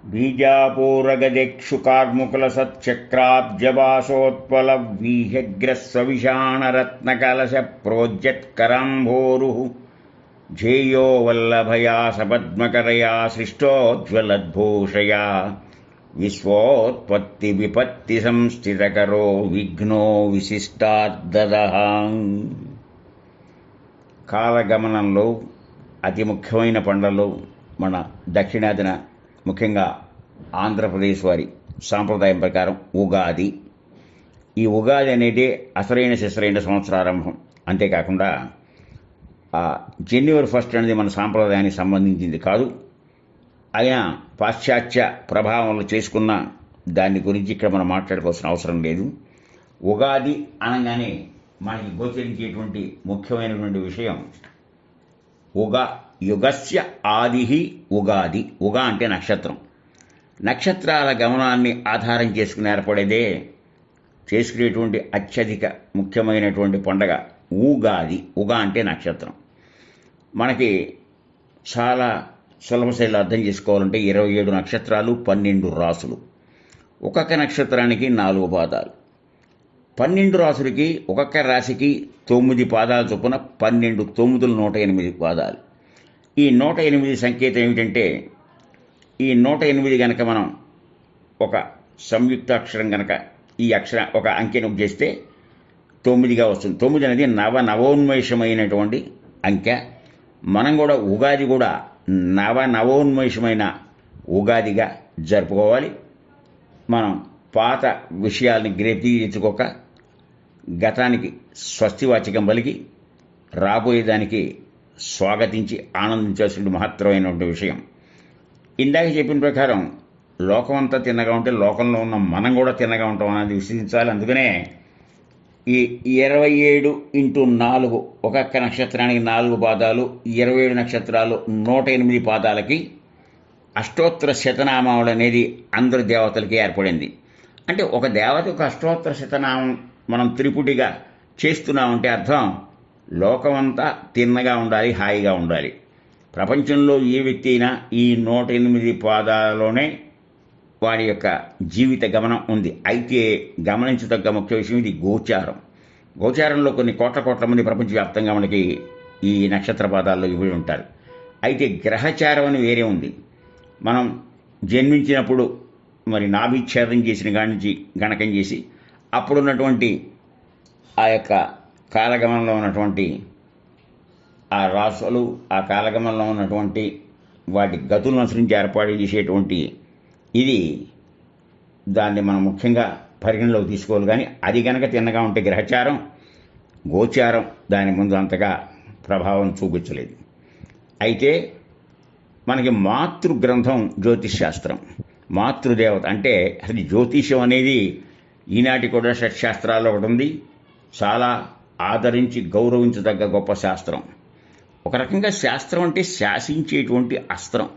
बीजापूरगदिक्षुकार्मुकुलसच्चक्राब्जबासोत्पलव्रीह्यग्रस्वविषाणरत्नकलशप्रोज्जत्कराम्भोरुः ध्येयो वल्लभया सपद्मकरया सृष्टोज्ज्वलद्भूषया विश्वोत्पत्तिविपत्तिसंस्थितकरो विघ्नो विशिष्टार्ददः. కాలగమనంలో అతి ముఖ్యమైన పండుగలు మన దక్షిణాదిన ముఖ్యంగా ఆంధ్రప్రదేశ్ వారి సాంప్రదాయం ప్రకారం ఉగాది. ఈ ఉగాది అనేది అసలైన శిశరైన సంవత్సరారంభం. అంతేకాకుండా జనవరి 1 అనేది మన సాంప్రదాయానికి సంబంధించింది కాదు. అయినా పాశ్చాత్య ప్రభావంలో చేసుకున్న దాని గురించి ఇక్కడ మనం మాట్లాడుకోవాల్సిన అవసరం లేదు. ఉగాది అనగానే మనకి గోచరించేటువంటి ముఖ్యమైనటువంటి విషయం యుగస్య ఆదిహి ఉగాది. ఉగా అంటే నక్షత్రం. నక్షత్రాల గమనాన్ని ఆధారం చేసుకుని ఏర్పడేదే చేసుకునేటువంటి అత్యధిక ముఖ్యమైనటువంటి పండగ ఉగాది. ఉగా అంటే నక్షత్రం. మనకి చాలా సులభ శైలిలో అర్థం చేసుకోవాలంటే 27 నక్షత్రాలు, 12 రాసులు. ఒక్కొక్క నక్షత్రానికి 4 పాదాలు. 12 రాసులకి ఒక్కొక్క రాశికి 9 పాదాల చొప్పున 12 9 108 పాదాలు. ఈ 108 సంకేతం ఏమిటంటే, ఈ 108 గనక మనం ఒక సంయుక్త అక్షరం గనక ఈ అక్షరం ఒక అంకెను చేస్తే 9గా వస్తుంది. 9 అనేది నవోన్మేషమైనటువంటి అంకె. మనం కూడా ఉగాది కూడా నవోన్మేషమైన ఉగాదిగా జరుపుకోవాలి. మనం పాత విషయాల్ని గ్రహించుకోక గతానికి స్వస్తివాచకం పలికి రాబోయేదానికి స్వాగతించి ఆనందించాల్సిన మహత్తరమైనటువంటి విషయం. ఇందాక చెప్పిన ప్రకారం లోకం అంతా తిన్నగా ఉంటే లోకంలో ఉన్న మనం కూడా తిన్నగా ఉంటాం అనేది విశ్లేషించాలి. అందుకనే ఈ 27x4 ఒక్కొక్క నక్షత్రానికి 4 పాదాలు, 27 నక్షత్రాలు 108 పాదాలకి అష్టోత్తర శతనామావళి అనేది అందరి దేవతలకి ఏర్పడింది. అంటే ఒక దేవతకు అష్టోత్తర శతనామం మనం త్రిపుటిగా చేస్తున్నామంటే అర్థం లోకమంతా తిన్నగా ఉండాలి, హాయిగా ఉండాలి. ప్రపంచంలో ఏ వ్యక్తి అయినా ఈ 108 పాదాలలోనే వాడి యొక్క జీవిత గమనం ఉంది. అయితే గమనించదగ్గ ముఖ్య విషయం ఇది గోచారం. గోచారంలో కొన్ని కోట్ల మంది ప్రపంచవ్యాప్తంగా మనకి ఈ నక్షత్ర పాదాల్లో ఇవి ఉంటారు. అయితే గ్రహచారం అని వేరే ఉంది. మనం జన్మించినప్పుడు మరి నాభిచ్ఛేదం చేసిన కాడి నుంచి గణకం చేసి అప్పుడున్నటువంటి ఆ యొక్క కాలగమనంలో ఉన్నటువంటి ఆ రాసులు, ఆ కాలగమనంలో ఉన్నటువంటి వాటి గతులను అనుసరించి ఏర్పాటు చేసేటువంటి ఇది దాన్ని మనం ముఖ్యంగా పరిగణలోకి తీసుకోవాలి. కానీ అది కనుక తిన్నగా ఉంటే గ్రహచారం, గోచారం దాని ముందు అంతగా ప్రభావం చూపించలేదు. అయితే మనకి మాతృగ్రంథం జ్యోతిష్ శాస్త్రం. మాతృదేవత అంటే అసలు జ్యోతిషం అనేది ఈనాటి కూడా షట్శాస్త్రాల్లో ఒకటి ఉంది. చాలా ఆదరించి గౌరవించదగ్గ గొప్ప శాస్త్రం. ఒక రకంగా శాస్త్రం అంటే శాసించేటువంటి అస్త్రం.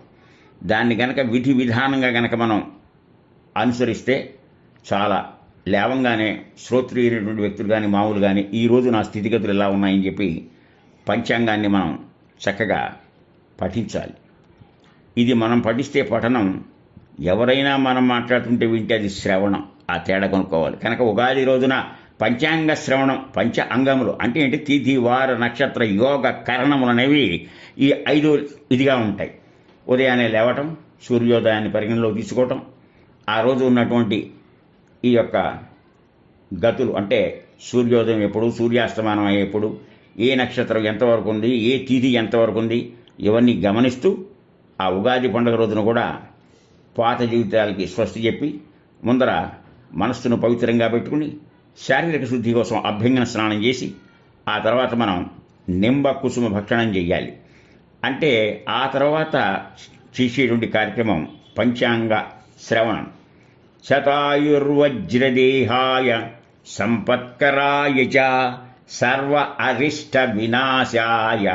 దాన్ని గనక విధి విధానంగా గనక మనం అనుసరిస్తే చాలా లేవంగానే శ్రోత్రియులైనటువంటి వ్యక్తులు కానీ మామూలు కానీ ఈరోజు నా స్థితిగతులు ఎలా ఉన్నాయని చెప్పి పంచాంగాన్ని మనం చక్కగా పఠించాలి. ఇది మనం పఠిస్తే పఠనం, ఎవరైనా మనం మాట్లాడుతుంటే వింటే అది శ్రవణం. ఆ తేడా కొనుక్కోవాలి. కనుక ఉగాది రోజున పంచాంగ శ్రవణం, పంచ అంగములు అంటే ఏంటి, తిథి వార నక్షత్ర యోగ కరణములు అనేవి ఈ 5 ఇదిగా ఉంటాయి. ఉదయాన్నే లేవటం, సూర్యోదయాన్ని పరిగణలోకి తీసుకోవటం, ఆ రోజు ఉన్నటువంటి ఈ యొక్క గతులు అంటే సూర్యోదయం ఎప్పుడు, సూర్యాస్తమానం అయ్యేప్పుడు, ఏ నక్షత్రం ఎంతవరకు ఉంది, ఏ తిథి ఎంతవరకు ఉంది, ఇవన్నీ గమనిస్తూ ఆ ఉగాది పండుగ రోజున కూడా పాత జీవితాలకి స్వస్తి చెప్పి ముందర మనస్సును పవిత్రంగా పెట్టుకుని శారీరక శుద్ధి కోసం అభ్యంగన స్నానం చేసి ఆ తర్వాత మనం నింబ కుసుమ భక్షణం చేయాలి. అంటే ఆ తర్వాత చేసేటువంటి కార్యక్రమం పంచాంగ శ్రవణం. శతాయుర్వజ్రదేహాయ సంపత్కరాయ చ సర్వ అరిష్ట వినాశాయ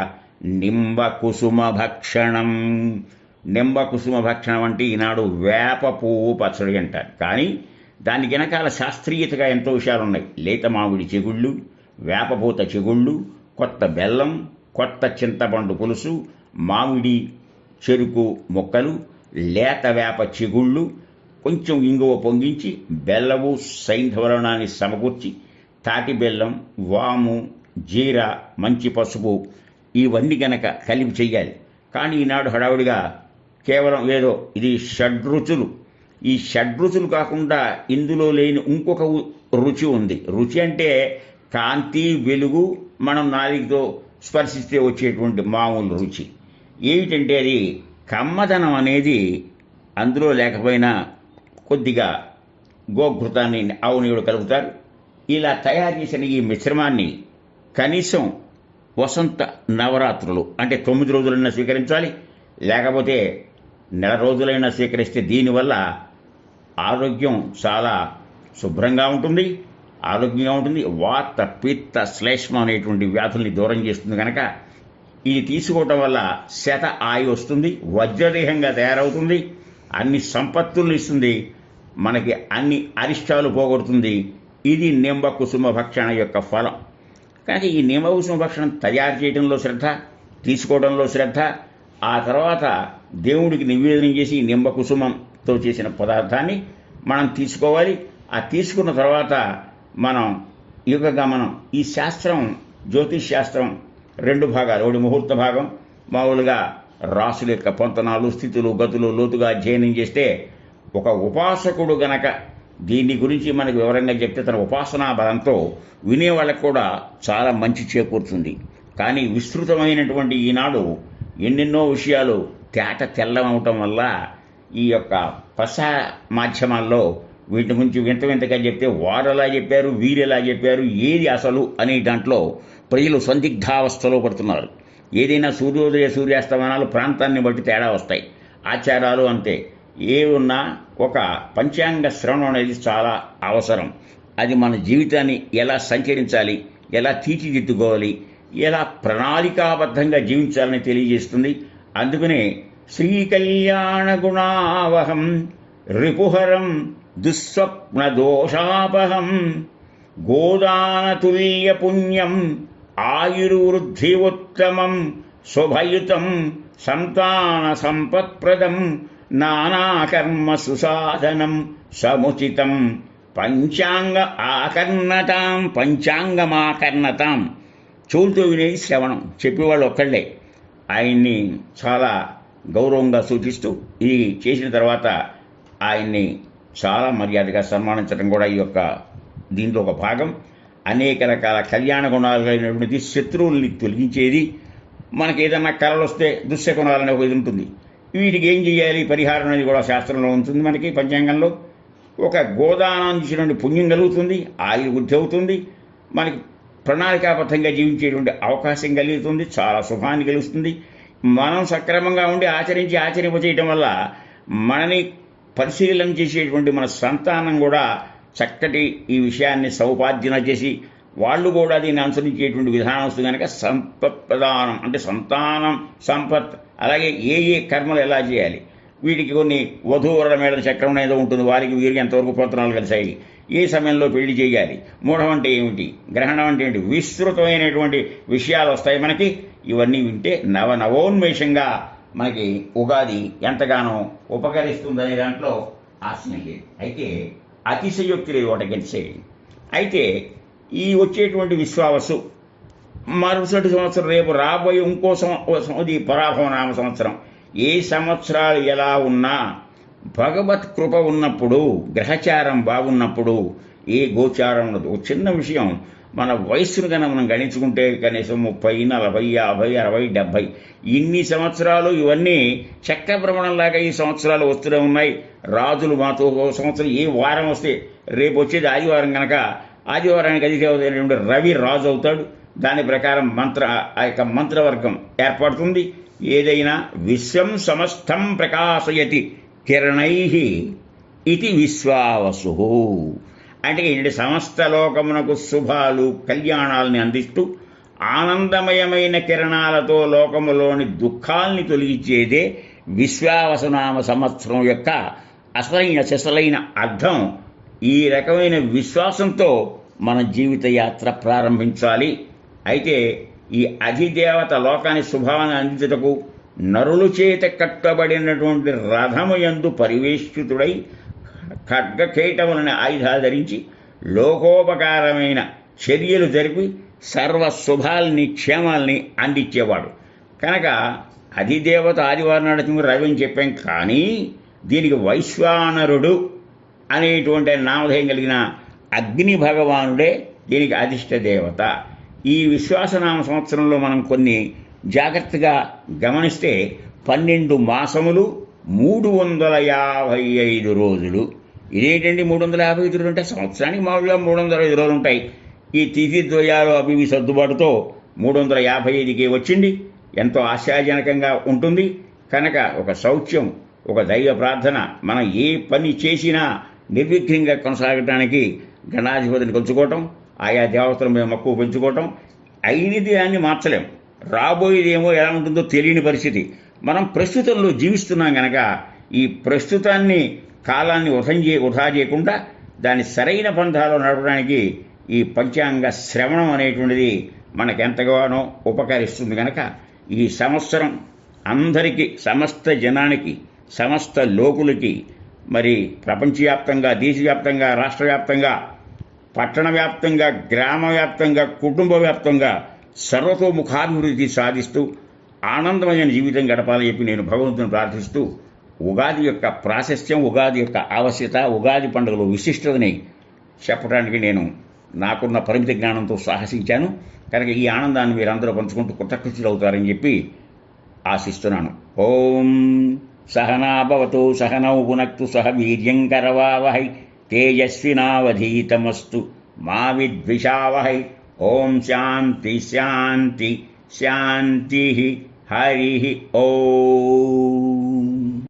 నింబ కుసుమ భక్షణం. నింబ కుసుమ భక్షణం అంటే ఈనాడు వేప పువ్వు పచ్చడి అంటారు. కానీ దానికి వెనకాల శాస్త్రీయతగా ఎంతో విషయాలు ఉన్నాయి. లేత మామిడి చెగుళ్ళు, వేపపూత చెగుళ్ళు, కొత్త బెల్లం, కొత్త చింతపండు పులుసు, మామిడి చెరుకు మొక్కలు, లేత వేప చిగుళ్ళు, కొంచెం ఇంగువ పొంగించి, బెల్లము సైంధవరణాన్ని సమకూర్చి, తాటి బెల్లం, వాము, జీర, మంచి పసుపు ఇవన్నీ గనక కలిపి చెయ్యాలి. కానీ ఈనాడు హడావుడిగా కేవలం ఏదో ఇది షడ్రుచులు, ఈ షడ్రుచులు కాకుండా ఇందులో లేని ఇంకొక రుచి ఉంది. రుచి అంటే కాంతి, వెలుగు, మనం నాలుగుతో స్పర్శిస్తే వచ్చేటువంటి మామూలు రుచి. ఏమిటంటే అది కమ్మదనం అనేది అందులో లేకపోయినా కొద్దిగా గోఘృతాన్ని, ఆవు నీళ్ళు కలుపుతారు. ఇలా తయారు చేసిన ఈ మిశ్రమాన్ని కనీసం వసంత నవరాత్రులు అంటే 9 రోజులైనా స్వీకరించాలి, లేకపోతే నెల రోజులైనా స్వీకరిస్తే దీనివల్ల ఆరోగ్యం చాలా శుభ్రంగా ఉంటుంది, ఆరోగ్యంగా ఉంటుంది. వాత, పిత్త, శ్లేష్మం అనేటువంటి వ్యాధుల్ని దూరం చేస్తుంది. కనుక ఇది తీసుకోవటం వల్ల శత ఆయు వస్తుంది, వజ్రదేహంగా తయారవుతుంది, అన్ని సంపత్తులను ఇస్తుంది, మనకి అన్ని అరిష్టాలు పోగొడుతుంది. ఇది నింబ కుసుమ భక్షణ యొక్క ఫలం. కానీ ఈ నింబ కుసుమ భక్షణం తయారు చేయడంలో శ్రద్ధ, తీసుకోవడంలో శ్రద్ధ, ఆ తర్వాత దేవుడికి నివేదనం చేసి నింబ కుసుమంతో చేసిన పదార్థాన్ని మనం తీసుకోవాలి. ఆ తీసుకున్న తర్వాత మనం యుగగమనం, ఈ శాస్త్రం జ్యోతిష్ శాస్త్రం 2 భాగాలు. ఒకటి ముహూర్త భాగం, మామూలుగా రాసుల యొక్క పొంతనాలు, స్థితులు, గతులు లోతుగా అధ్యయనం చేస్తే ఒక ఉపాసకుడు గనక దీని గురించి మనకు వివరంగా చెప్తే తన ఉపాసనా బలంతో వినేవాళ్ళకు కూడా చాలా మంచి చేకూరుతుంది. కానీ విస్తృతమైనటువంటి ఈనాడు ఎన్నెన్నో విషయాలు తేట తెల్లమవటం వల్ల ఈ యొక్క ప్రసార మాధ్యమాల్లో వీటి గురించి వింత వింతగా చెప్తే వారు ఎలా చెప్పారు, వీరు ఎలా చెప్పారు, ఏది అసలు అనే దాంట్లో ప్రజలు సందిగ్ధావస్థలో పడుతున్నారు. ఏదైనా సూర్యోదయ సూర్యాస్తమానాలు ప్రాంతాన్ని బట్టి తేడా వస్తాయి. ఆచారాలు అంతే. ఏ ఉన్నా ఒక పంచాంగ శ్రవణం అనేది చాలా అవసరం. అది మన జీవితాన్ని ఎలా సంచరించాలి, ఎలా తీర్చిదిద్దుకోవాలి, ఎలా ప్రణాళికాబద్ధంగా జీవించాలని తెలియజేస్తుంది. అందుకనే శ్రీకళ్యాణ గుణావహం రిపుహరం దుస్వప్న దోషాపహం గోదానతుల్య పుణ్యం ఆయుర్వృద్ధి ఉత్తమం శుభయుతం సంతాన సంపత్ప్రదం నానాకర్మ సుసాధనం సముచితం పంచాంగ ఆకర్ణతాం పంచాంగమాకర్ణతాం. చెవులతో వినేది శ్రవణం, చెప్పేవాళ్ళు ఒక్కళ్ళే. ఆయన్ని చాలా గౌరవంగా సూచిస్తూ ఇది చేసిన తర్వాత ఆయన్ని చాలా మర్యాదగా సన్మానించడం కూడా ఈ యొక్క దీంట్లో ఒక భాగం. అనేక రకాల కళ్యాణ గుణాలైనటువంటి శత్రువుల్ని తొలగించేది. మనకి ఏదన్నా కళలు వస్తే దుశ్శకుణాలనే ఒక ఇది ఉంటుంది. వీటికి ఏం చేయాలి, పరిహారం అనేది కూడా శాస్త్రంలో ఉంటుంది. మనకి పంచాంగంలో ఒక గోదానం చేసినటువంటి పుణ్యం కలుగుతుంది, ఆయుర్వృద్ధి అవుతుంది, మనకి ప్రణాళికాబద్ధంగా జీవించేటువంటి అవకాశం కలుగుతుంది, చాలా శుభాన్ని కలుగుతుంది. మనం సక్రమంగా ఉండి ఆచరింపచేయటం వల్ల మనని పరిశీలన చేసేటువంటి మన సంతానం కూడా చక్కటి ఈ విషయాన్ని సౌపార్జన చేసి వాళ్ళు కూడా దీన్ని అనుసరించేటువంటి విధానం వస్తుంది. కనుక సంపత్ ప్రదానం అంటే సంతానం, సంపత్, అలాగే ఏ ఏ కర్మలు ఎలా చేయాలి, వీటికి కొన్ని వధూవరుల మేడ చక్రం ఏదో ఉంటుంది, వారికి వీరికి ఎంతవరకు పొంతనాలు కలిసాయి, ఏ సమయంలో పెళ్లి చేయాలి, మూఢం అంటే ఏమిటి, గ్రహణం అంటే ఏమిటి, విస్తృతమైనటువంటి విషయాలు వస్తాయి మనకి. ఇవన్నీ వింటే నవోన్మేషంగా మనకి ఉగాది ఎంతగానో ఉపకరిస్తుందనే దాంట్లో ఆశయం లేదు. అయితే అతిశయోక్తి లేదు ఒకటి. అయితే ఈ వచ్చేటువంటి విశ్వావసు మరుసటి సంవత్సరం, రేపు రాబోయే ఇంకో ఇది పరాభవనామ సంవత్సరం. ఏ సంవత్సరాలు ఎలా ఉన్నా భగవత్ కృప ఉన్నప్పుడు, గ్రహచారం బాగున్నప్పుడు ఏ గోచారం ఉండదు. ఒక చిన్న విషయం, మన వయస్సును కన్నా మనం గణించుకుంటే కనీసం 30, 40, 50, 60, 70 ఇన్ని సంవత్సరాలు ఇవన్నీ చక్రభ్రమణంలాగా ఈ సంవత్సరాలు వస్తూనే ఉన్నాయి. రాజులు మాతో సంవత్సరం ఏ వారం వస్తే రేపు వచ్చేది ఆదివారం కనుక ఆదివారానికి అధిదేవతైనటువంటి రవి రాజు అవుతాడు. దాని ప్రకారం ఆ యొక్క మంత్రవర్గం ఏర్పడుతుంది. ఏదైనా విశ్వం సమస్తం ప్రకాశయతి కిరణై ఇది విశ్వావసు అంటే ఏంటంటే సమస్త లోకమునకు శుభాలు, కళ్యాణాలని అందిస్తూ ఆనందమయమైన కిరణాలతో లోకములోని దుఃఖాల్ని తొలగించేదే విశ్వావసునామ సంవత్సరం యొక్క అసలైన అర్థం. ఈ రకమైన విశ్వాసంతో మన జీవిత యాత్ర ప్రారంభించాలి. అయితే ఈ అధిదేవత లోకాన్ని శుభాన్ని అందించుటకు నరులు చేత కట్టబడినటువంటి రథము యందు పరివేష్టితుడై ఖడ్గకేటములని ఆయుధాలు ధరించి లోకోపకారమైన చర్యలు జరిపి సర్వ శుభాల్ని క్షేమాల్ని అందించేవాడు కనుక అధిదేవత ఆదివారం నాడు రవి అని చెప్పాం. కానీ దీనికి వైశ్వానరుడు అనేటువంటి నామధేయం కలిగిన అగ్ని భగవానుడే దీనికి అధిష్ట దేవత. ఈ విశ్వాసనామ సంవత్సరంలో మనం కొన్ని జాగ్రత్తగా గమనిస్తే 12 మాసములు 355 రోజులు. ఇదేంటండి 355 రోజులు అంటే సంవత్సరానికి మామూలుగా 305 రోజులు ఉంటాయి. ఈ తిథి ద్వయాలు అవి సర్దుబాటుతో 355కి వచ్చింది. ఎంతో ఆశాజనకంగా ఉంటుంది. కనుక ఒక సౌఖ్యం, ఒక దైవ ప్రార్థన, మనం ఏ పని చేసినా నిర్విఘ్నంగా కొనసాగటానికి గణాధిపతిని కొలుచుకోవటం, ఆయా దేవతల మీద మక్కువ పెంచుకోవటం. అయినది దాన్ని మార్చలేం. రాబోయేదేమో ఎలా ఉంటుందో తెలియని పరిస్థితి. మనం ప్రస్తుతంలో జీవిస్తున్నాం కనుక ఈ ప్రస్తుతాన్ని కాలాన్ని వృధా చేయకుండా దాన్ని సరైన పంథాలో నడపడానికి ఈ పంచాంగ శ్రవణం అనేటువంటిది మనకెంతగానో ఉపకరిస్తుంది. కనుక ఈ సంవత్సరం అందరికీ, సమస్త జనానికి, సమస్త లోకులకి, మరి ప్రపంచవ్యాప్తంగా, దేశవ్యాప్తంగా, రాష్ట్రవ్యాప్తంగా, పట్టణ వ్యాప్తంగా, గ్రామ వ్యాప్తంగా, కుటుంబ వ్యాప్తంగా సర్వతోముఖాభివృద్ధి సాధిస్తూ ఆనందమైన జీవితం గడపాలని చెప్పి నేను భగవంతుని ప్రార్థిస్తూ ఉగాది యొక్క ప్రాశస్త్యం, ఉగాది యొక్క ఆవశ్యకత, ఉగాది పండుగలో విశిష్టతని చెప్పడానికి నేను నాకున్న పరిమిత జ్ఞానంతో సాహసించాను. కనుక ఈ ఆనందాన్ని మీరందరూ పంచుకుంటూ కృతకృత్యులు అవుతారని చెప్పి ఆశిస్తున్నాను. ఓం సహనాభవతు సహనౌ పునక్తు సహ వీర్యంకరవావహై తేజస్వినావధీతమస్తు మా విద్విషావహై. ఓం శాంతి శాంతి శాంతి. హరి ఓం.